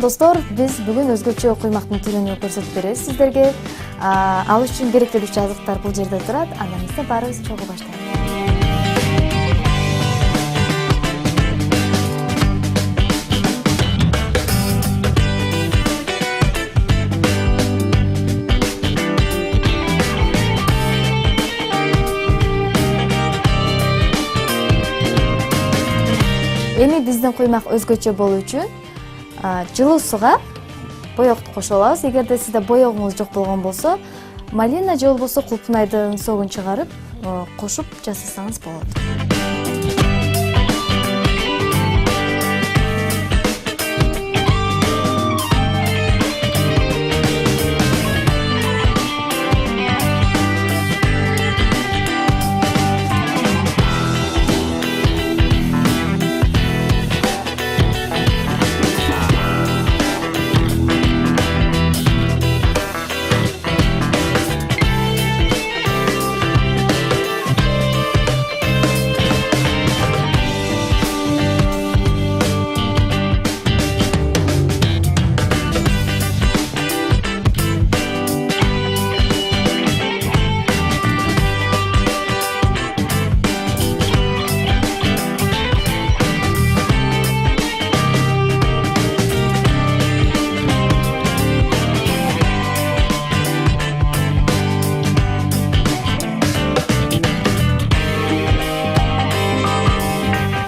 достор, биз бүгүн өзгөчө куймактын түрүн көрсөтүп беребиз сиздерге. Ал үчүн керектелүүчү азыктар бул жерде турат. Андан эмесе баарыбыз чогуу баштайлы. Эми биздин куймак өзгөчө болуу үчүн жылуу сууга боёкту кошуп алабыз. Эгерде сизде боёгуңуз жок болгон болсо, малина же болбосо кулпунайдын согун чыгарып, кошуп жасасаңыз болот.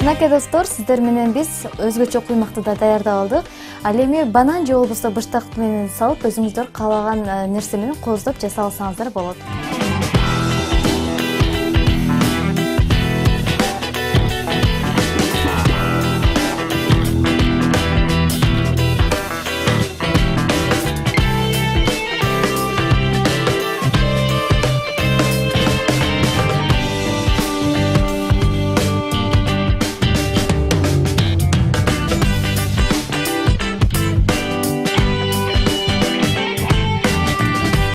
Мынакей достор, сиздер менен биз өзгөчө куймакты да даярдап алдык. Ал эми банан же болбосо быштак менен салып, өзүңүздөр каалаган нерсе менен кооздоп жаса алсаңыздар болот.